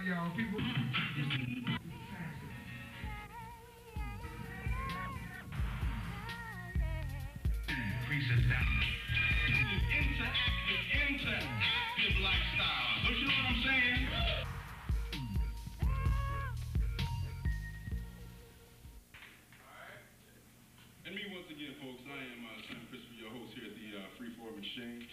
y'all. People. Increases down. Interactive lifestyle. Don't you know what I'm saying? And me once again, folks, I am Sam Christopher, your host here at the Freeform Exchange.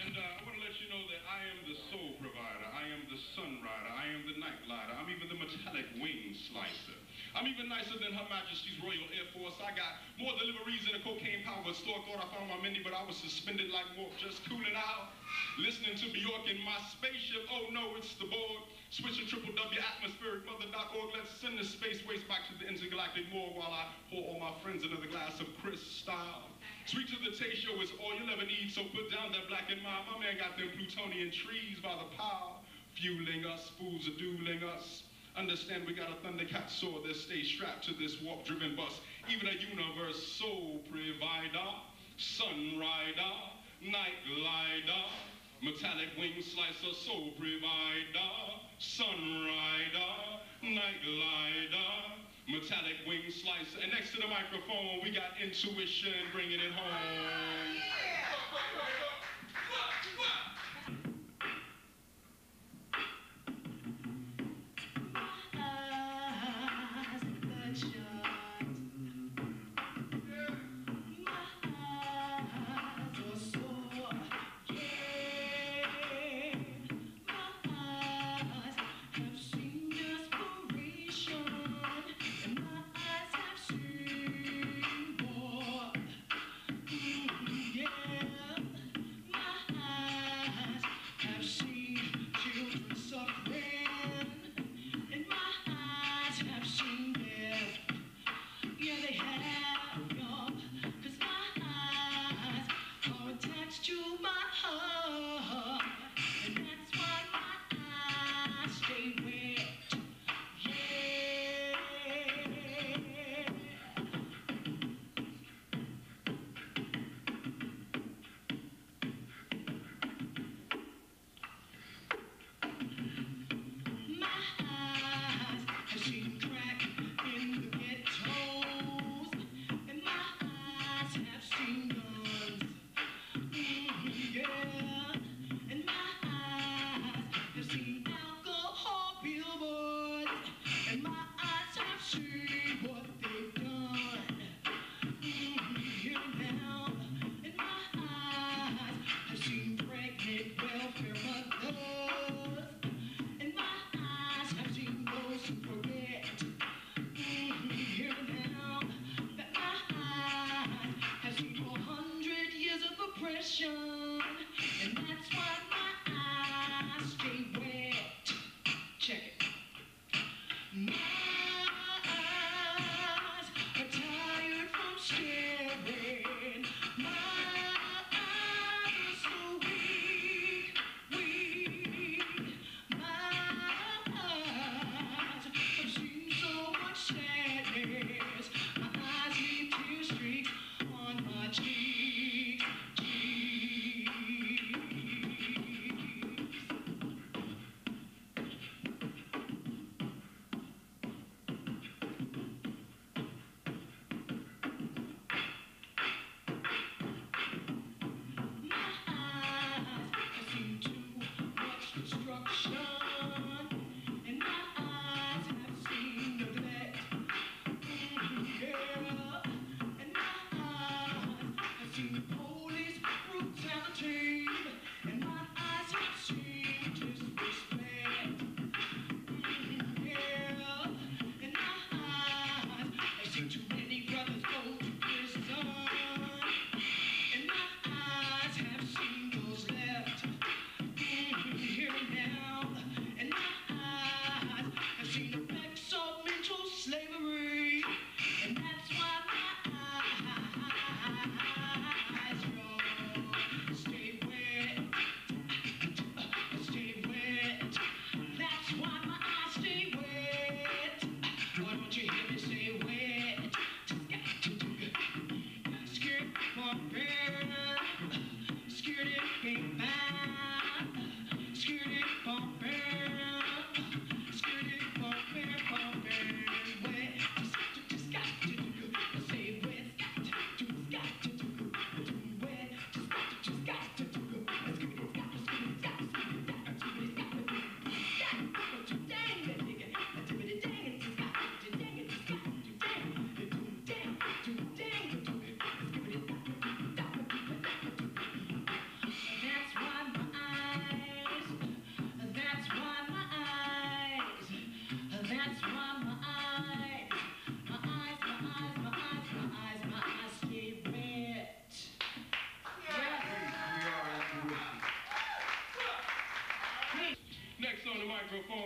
And I want to let you know that I am the soul provider, I am the Sunrider, I am the night glider, I'm even the metallic wing slicer. I'm even nicer than Her Majesty's Royal Air Force. I got more deliveries in a cocaine powder store. Thought I found my Mindy, but I was suspended like Morph, just cooling out. Listening to Bjork in my spaceship. Oh no, it's the Borg. Switching www.atmosphericmother.org. Let's send the space waste back to the intergalactic morgue while I pour all my friends another glass of Cristal. Sweet to the taste, show is all you'll ever need, so put down that black and mild. My man got them Plutonian trees by the pile, fueling us, fools are dueling us. Understand we got a Thundercat sword that stays strapped to this warp-driven bus. Even a universe soul provider, Sunrider, night glider, metallic wing slicer, soul provider, Sunrider, night glider, metallic wing slicer. And next to the microphone, we got intuition bringing it home. Yeah.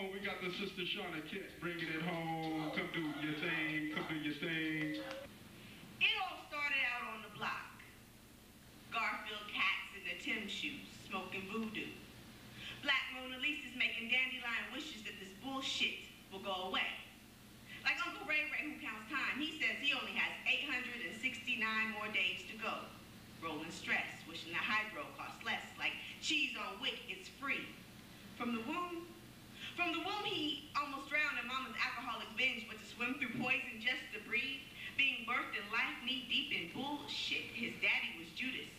microphone, we got the sister Shauna Kent bringing it home. Come do your thing, come do your thing. It all started out on the block. Garfield cats in their Tim shoes, smoking voodoo. Black Mona Lisa's making dandelion wishes that this bullshit will go away. Like Uncle Ray Ray, who counts time, he says he only has 869 more days to go. Rolling stress, wishing that hydro costs less, like cheese on wick is free. From the womb, he almost drowned in mama's alcoholic binge, but to swim through poison just to breathe. Being birthed in life knee-deep in bullshit. His daddy was Judas.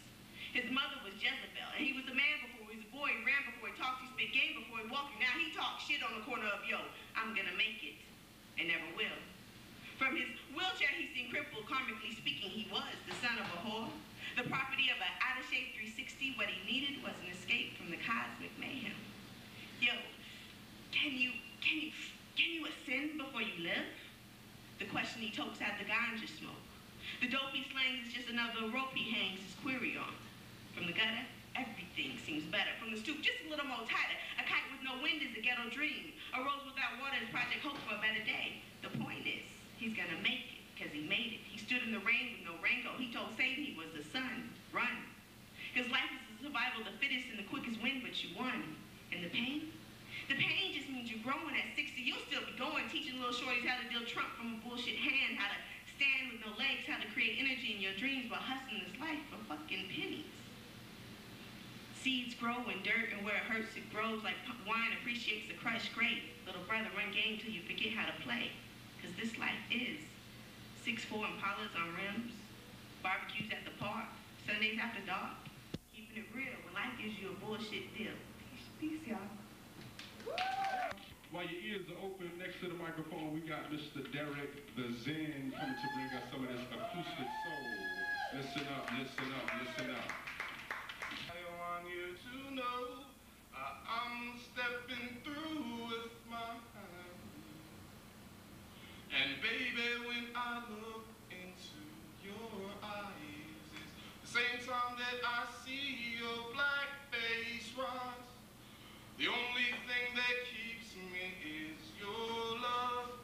His mother was Jezebel. And he was a man before he was a boy. He ran before he talked. He spit game before he walked. Now he talks shit on the corner of, yo, I'm gonna make it. And never will. From his wheelchair, he seemed crippled. Karmically speaking, he was the son of a whore. The property of an out-of-shape 360. What he needed was an escape from the cosmic mayhem. Yo, can you ascend before you live? The question he tokes out the ganja smoke. The dope he slangs is just another rope he hangs his query on. From the gutter, everything seems better. From the stoop, just a little more tighter. A kite with no wind is a ghetto dream. A rose without water is Project Hope for a better day. The point is, he's gonna make it, because he made it. He stood in the rain with no raincoat. He told Satan he was the sun. Run. Because life is the survival of the fittest and the quickest win, but you won. And the pain? The pain just means you're growing at 60. You'll still be going, teaching little shorties how to deal Trump from a bullshit hand, how to stand with no legs, how to create energy in your dreams while hustling this life for fucking pennies. Seeds grow in dirt, and where it hurts, it grows like wine appreciates the crushed grape. Little brother, run game till you forget how to play. Because this life is 6'4" Impalas on rims, barbecues at the park, Sundays after dark, keeping it real when life gives you a bullshit deal. Peace, y'all. While your ears are open, next to the microphone, we got Mr. Derek the Zen coming to bring us some of this acoustic soul. Listen up, listen up, listen up. I want you to know I'm stepping through with my hand. And baby, when I look into your eyes, it's the same time that I see your black face rise. The only thing that keeps me is your love.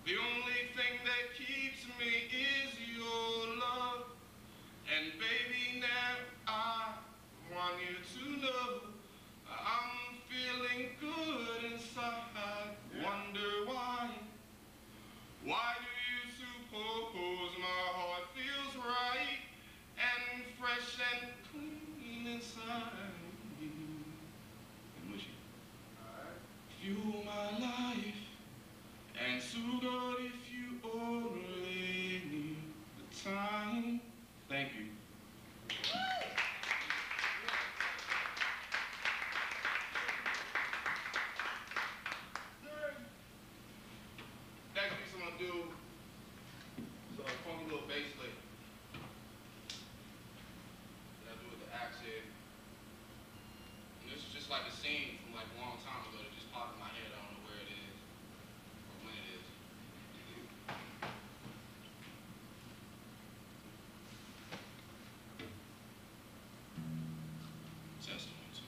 The only thing that keeps me is your love. And baby, now I want you to know I'm feeling good inside. Wonder why? Why do you suppose my heart feels right and fresh and clean inside? Fuel my life, and so good if you only knew the time. Thank you. Next piece I'm gonna do is a funky little bass lick that I do with the axe head. And this is just like a scene from like a long time ago that just popped in my head. I don't know where it is or when it is. Test 1, 2.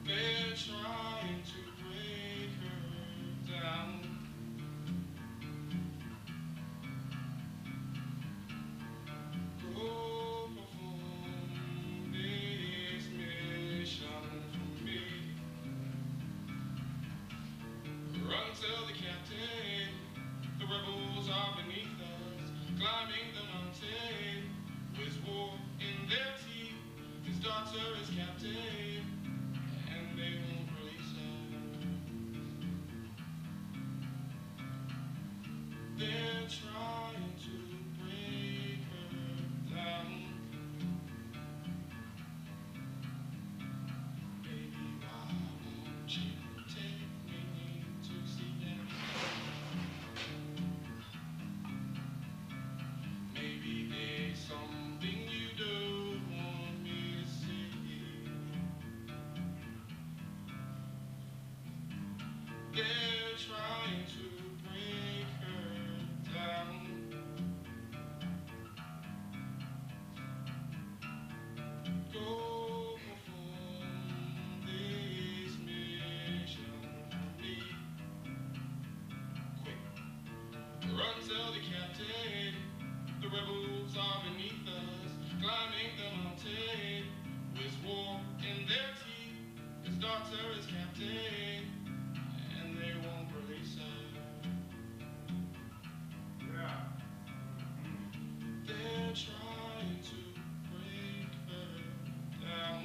They're trying to break her down. Go perform this mission for me. Run, tell the captain, the rebels are beneath us, climbing the mountain, with war in their teeth. His daughter is captive, and they won't release her. the captain. The rebels are beneath us, climbing the mountain. With war in their teeth, his daughter is captain, and they won't release her. Yeah. They're trying to break her down.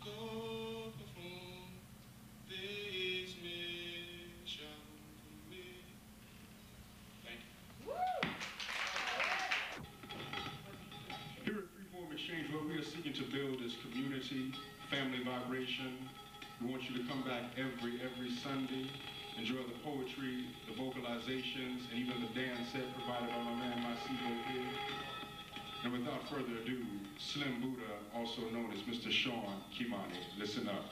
Go perform this mission for me. Thank you. Here at Freeform Exchange, what we are seeking to build is community, family vibration. We want you to come back every Sunday, enjoy the poetry, the vocalizations, and even the dance set provided by my man, Masibo here. And without further ado, Slim Buddha, also known as Mr. Sean Kimani. Listen up.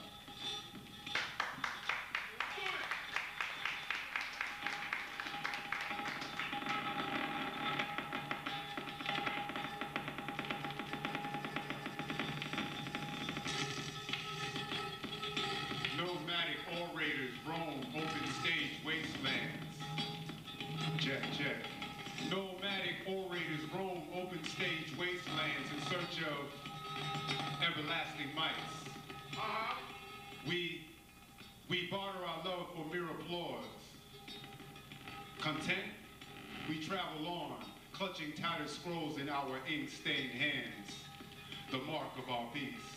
Nomadic orators roam open stage wastelands. Check. Nomadic orators roam open stage wastelands in search of everlasting mites. We barter our love for mere applause. Content, we travel on, clutching tattered scrolls in our ink-stained hands, the mark of our peace.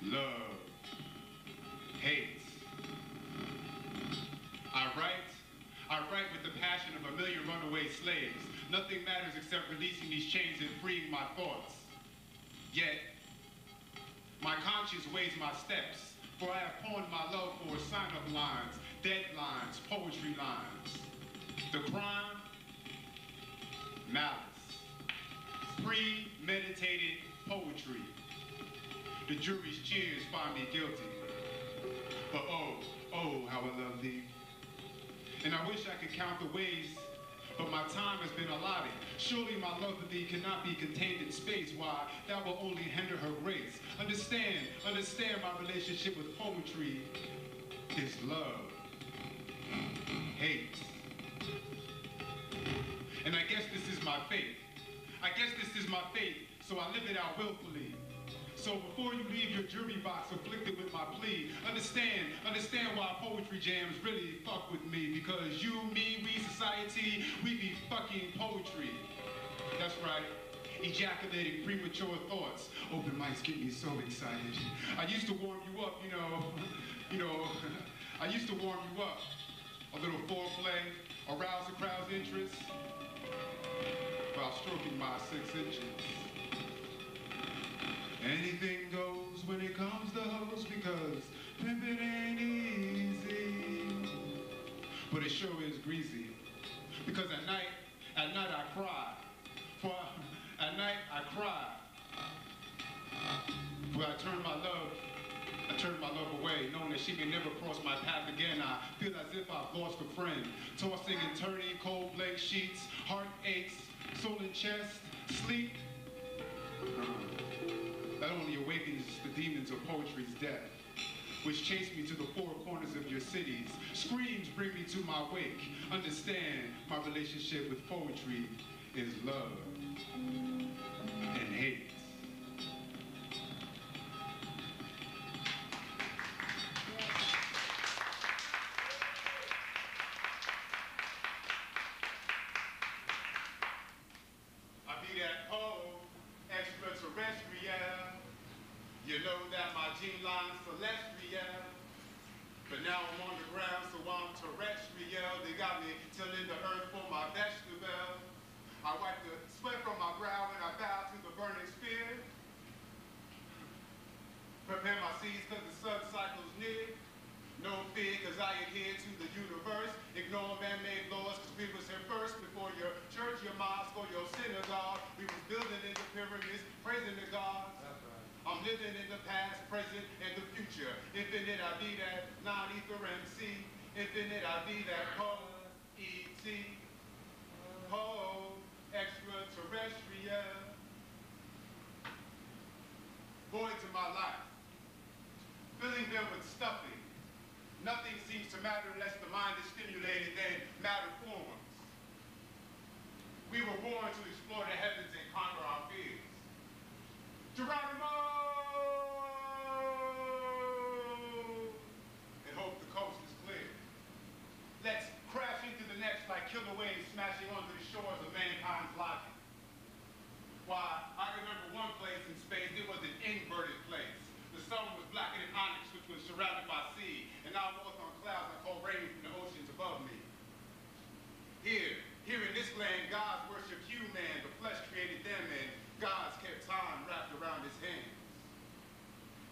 Love, hate. I write with the passion of a million runaway slaves. Nothing matters except releasing these chains and freeing my thoughts. Yet, my conscience weighs my steps, for I have pawned my love for sign-up lines, deadlines, poetry lines. The crime? Malice. Premeditated poetry. The jury's cheers find me guilty. But oh, how I love thee. And I wish I could count the ways, but my time has been allotted. Surely my love for thee cannot be contained in space. Why? That will only hinder her grace. Understand my relationship with poetry is love, hate. And I guess this is my fate. So I live it out willfully. So before you leave your jury box afflicted with my plea, understand why poetry jams really fuck with me. Because you, me, we, society, we be fucking poetry. That's right, ejaculating premature thoughts. Open mics get me so excited. I used to warm you up, I used to warm you up. A little foreplay, arouse the crowd's interest, while stroking my 6 inches. Anything goes when it comes to hoes, because pimpin' ain't easy. But it sure is greasy. Because at night I cry. For at night I cry. For I turn my love away, knowing that she may never cross my path again. I feel as if I've lost a friend. Tossing and turning, cold blank sheets, heart aches, soul in chest, sleep. That only awakens the demons of poetry's death, which chase me to the 4 corners of your cities. Screams bring me to my wake. Understand, my relationship with poetry is love and hate. I be that poet, extraterrestrial. You know that my gene line's celestial. But now I'm on the ground, so I'm terrestrial. They got me tilling the earth for my vegetable. I wipe the sweat from my brow when I bow to the burning spear. Prepare my seeds cause the sun cycle's near. No fear cause I adhere to the universe. Ignore man-made laws cause we was here first. Before your church, your mosque, or your synagogue. We was building in the pyramids, praising the gods. I'm living in the past, present, and the future. Infinite, I be that non-ether MC. Infinite, I be that poet-E-T. Poet, extraterrestrial. Void to my life. Filling them with stuffing. Nothing seems to matter unless the mind is stimulated, then matter forms. We were born to explore the heavens and conquer our fears. Geronimo! And hope the coast is clear. Let's crash into the next like killer waves smashing onto the shores of mankind's logic. Why, I remember one place in space, it was an inverted place. The sun was blacker than onyx, which was surrounded by sea, and I walked on clouds that called rain from the oceans above me. Here in this land, gods worship human, the flesh created them, and gods kept time wrapped around his hands.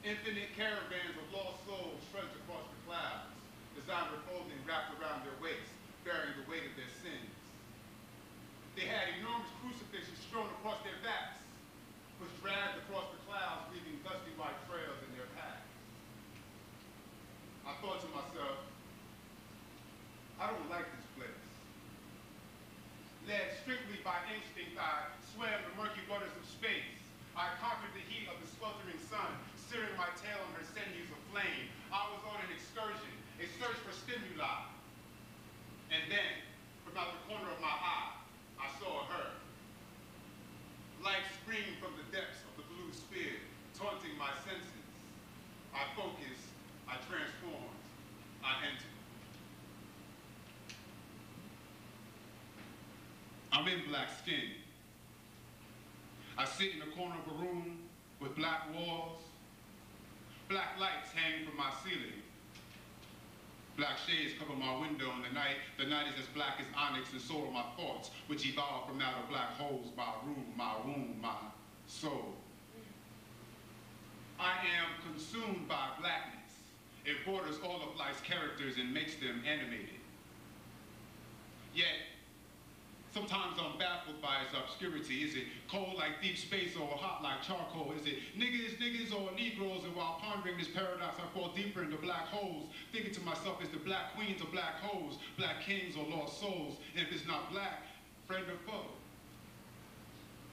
Infinite caravans of lost souls trudged across the clouds, designer clothing wrapped around their waists, bearing the weight of their sins. They had enormous crucifixes strewn across their backs, which dragged across the clouds, leaving dusty white trails in their path. I thought to myself, I don't like this place. Led strictly by instinct, I swam the murky waters of space. I conquered the heat of the sweltering sun, searing my tail on her sinews of flame. I was on an excursion, a search for stimuli. And then, from out the corner of my eye, I saw her. Light screamed from the depths of the blue sphere, taunting my senses. I focused, I transformed, I entered. I'm in black skin. I sit in the corner of a room with black walls. Black lights hang from my ceiling. Black shades cover my window in the night. The night is as black as onyx, and so are my thoughts, which evolve from out of black holes, my room, my womb, my soul. I am consumed by blackness. It borders all of life's characters and makes them animated. Yet, sometimes I'm baffled by its obscurity. Is it cold like deep space or hot like charcoal? Is it niggas or Negroes? And while pondering this paradox, I fall deeper into black holes, thinking to myself, is the black queens or black hoes, black kings or lost souls? And if it's not black, friend or foe?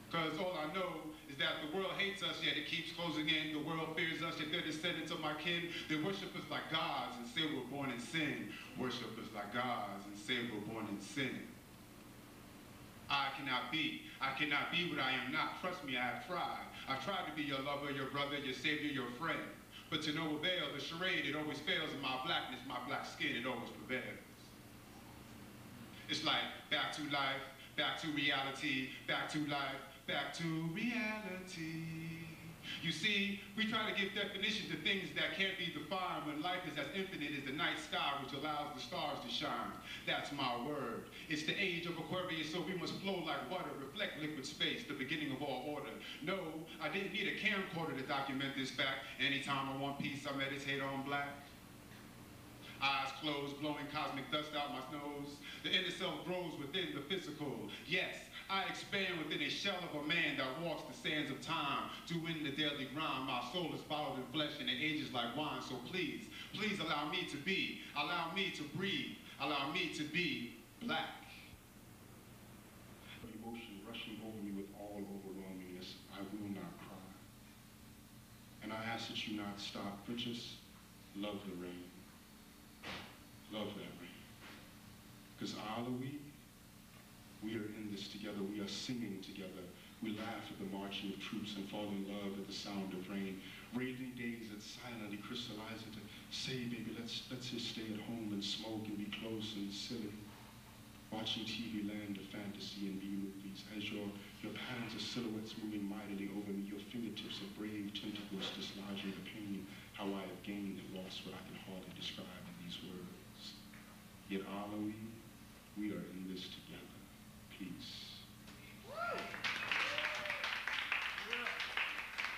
Because all I know is that the world hates us, yet it keeps closing in. The world fears us, yet they're descendants of my kin. They worship us like gods and say we're born in sin. Worship us like gods and say we're born in sin. I cannot be what I am not. Trust me, I have tried. I've tried to be your lover, your brother, your savior, your friend. But to no avail, the charade, it always fails in my blackness, my black skin, it always prevails. It's like back to life, back to reality, back to life, back to reality. You see, we try to give definition to things that can't be defined when life is as infinite as the night sky, which allows the stars to shine. That's my word. It's the age of Aquarius, so we must flow like water, reflect liquid space, the beginning of all order. No, I didn't need a camcorder to document this fact. Anytime I want peace, I meditate on black. Eyes closed, blowing cosmic dust out my nose. The inner self grows within the physical. Yes, I expand within a shell of a man that walks the sands of time, doing the daily grind. My soul is bottled in flesh and it ages like wine. So please, please allow me to be, allow me to breathe, allow me to be black. Emotion rushing over me with all overwhelmingness, I will not cry. And I ask that you not stop, but just love the rain. Love that rain. Because we are in this together. We are singing together. We laugh at the marching of troops and fall in love at the sound of rain. Rainy days that silently crystallize into, say, baby, let's just stay at home and smoke and be close and silly. Watching TV land of fantasy and B-movies as your patterns of silhouettes moving mightily over me, your fingertips of brave tentacles dislodging the pain, how I have gained and lost what I can hardly describe in these words. Yet, we are in this together. Peace.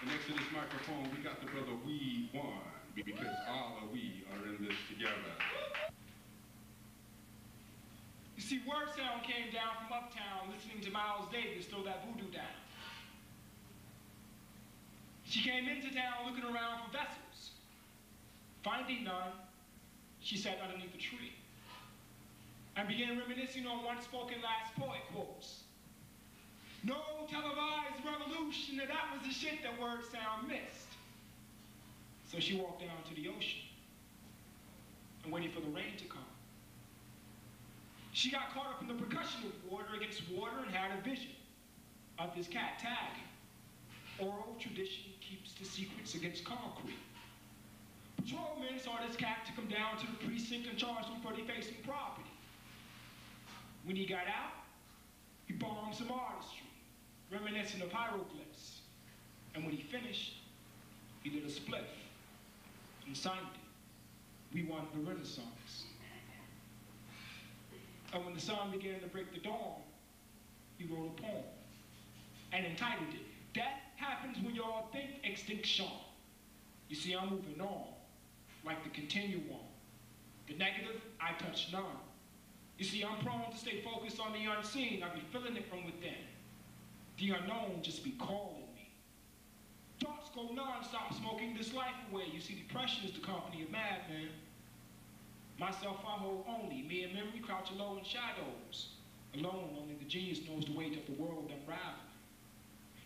And next to this microphone, we got the brother We One, because we are in this together. You see, Word Sound came down from uptown listening to Miles Davis throw that voodoo down. She came into town looking around for vessels. Finding none, she sat underneath a tree and began reminiscing on once spoken last poet quotes. No televised revolution, and that was the shit that Word Sound missed. So she walked down to the ocean. and waiting for the rain to come. She got caught up in the percussion of water against water and had a vision of this cat tagging. Oral tradition keeps the secrets against concrete. Patrolmen saw this cat to come down to the precinct and charge him for defacing property. When he got out, he bombed some artistry, reminiscent of hieroglyphs. And when he finished, he lit a spliff and signed it. We want the Renaissance. And when the sun began to break the dawn, he wrote a poem and entitled it, Death Happens When Y'all Think Extinction. You see, I'm moving on, like the continuum. The negative, I touch none. You see, I'm prone to stay focused on the unseen. I be feeling it from within. The unknown just be calling me. Thoughts go non-stop, smoking this life away. You see, depression is the company of madmen. Myself I hold only. Me and memory crouch low in shadows. Alone, only the genius knows the weight of the world unraveling.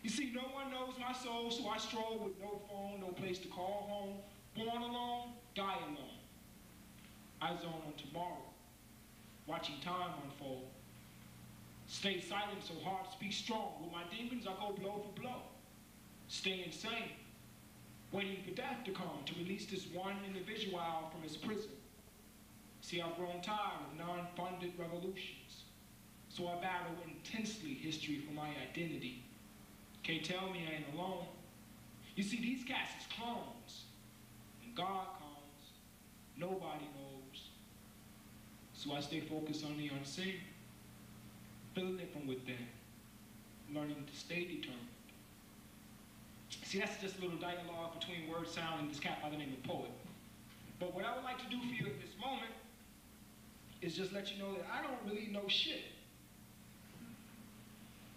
You see, no one knows my soul, so I stroll with no phone, no place to call home. Born alone, die alone. I zone on tomorrow, watching time unfold. Stay silent so heart speaks strong. With my demons, I go blow for blow. Stay insane, waiting for death to come to release this one individual from his prison. See, I've grown tired of non-funded revolutions, so I battle intensely history for my identity. Can't tell me I ain't alone. You see, these cats is clones. When God comes, nobody knows. So I stay focused on the unseen, feeling it from within, learning to stay determined. See, that's just a little dialogue between word sound and this cat by the name of Poet. But what I would like to do for you at this moment is just let you know that I don't really know shit.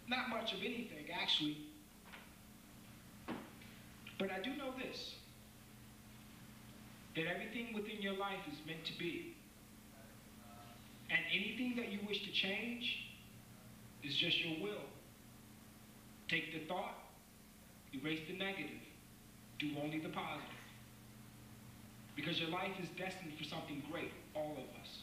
Not much of anything, actually. But I do know this, that everything within your life is meant to be. And anything that you wish to change is just your will. Take the thought, erase the negative, do only the positive. Because your life is destined for something great, all of us.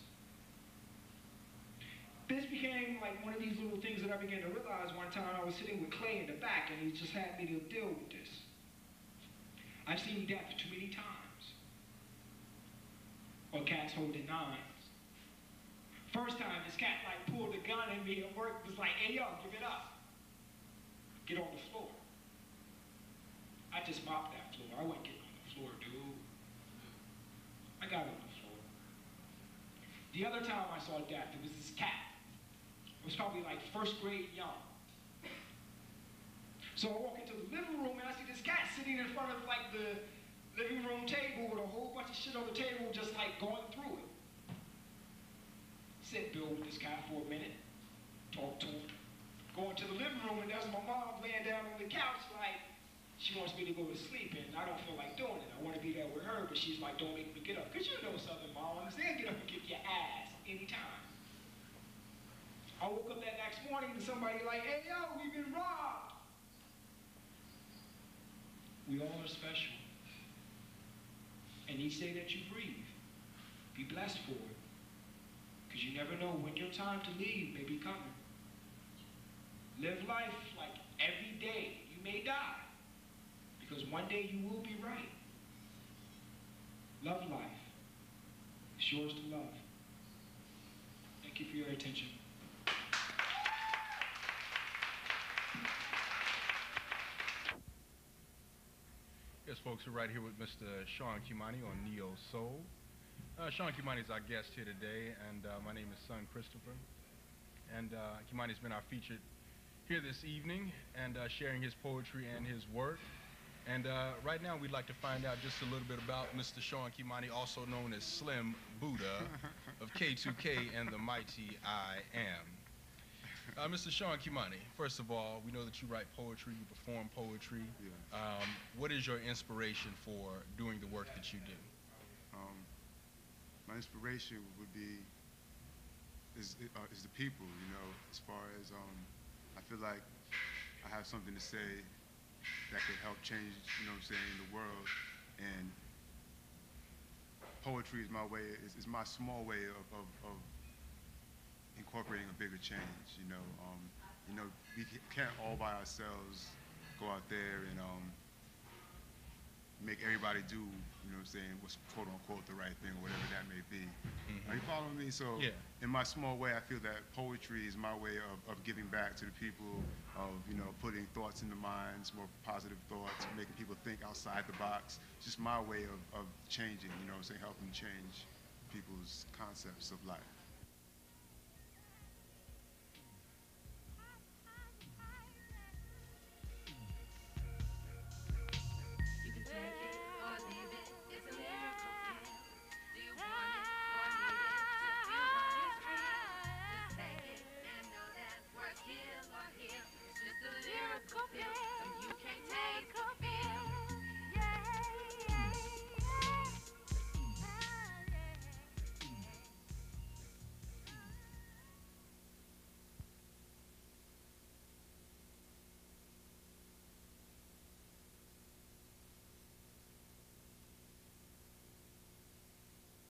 This became like one of these little things that I began to realize one time. I was sitting with Clay in the back and he just had me to deal with this. I've seen death too many times. Or cats holding knives. First time this cat like pulled a gun at me at work, was like, hey yo, give it up. Get on the floor. I just mopped that floor. I wasn't getting on the floor, dude. I got on the floor. The other time I saw death, it was this cat. It was probably like first grade young. So I walk into the living room and I see this cat sitting in front of like the living room table with a whole bunch of shit on the table just like going through it. Sit Bill with this cat for a minute, talk to him. Go into the living room and there's my mom laying down on the couch like, she wants me to go to sleep and I don't feel like doing it. I want to be there with her, but she's like, don't make me get up. Because you know Southern moms, they'll get up and kick your ass anytime. I woke up that next morning to somebody like, hey yo, we've been robbed. We all are special. And each day that you breathe, be blessed for it. Because you never know when your time to leave may be coming. Live life like every day you may die. Because one day you will be right. Love life. It's yours to love. Thank you for your attention. Yes, folks, we're right here with Mr. Sean Kimani on Neo Soul. Sean Kimani is our guest here today, and my name is Son Christopher. And Kimani's been our featured here this evening, and sharing his poetry and his work. And right now we'd like to find out just a little bit about Mr. Sean Kimani, also known as Slim Buddha of K2K and the Mighty I Am. Mr. Sean Kimani, first of all, we know that you write poetry, you perform poetry. Yes. What is your inspiration for doing the work that you do? My inspiration would be is the people, you know, as far as I feel like I have something to say that could help change, you know what I'm saying, the world. And poetry is my way, is my small way of incorporating a bigger change. You know, we can't all by ourselves go out there and make everybody do, you know what I'm saying, what's quote unquote the right thing, or whatever that may be. Are you following me? So in my small way, I feel that poetry is my way of giving back to the people, of, you know, putting thoughts in the minds, more positive thoughts, making people think outside the box. It's just my way of changing, you know what I'm saying, helping change people's concepts of life.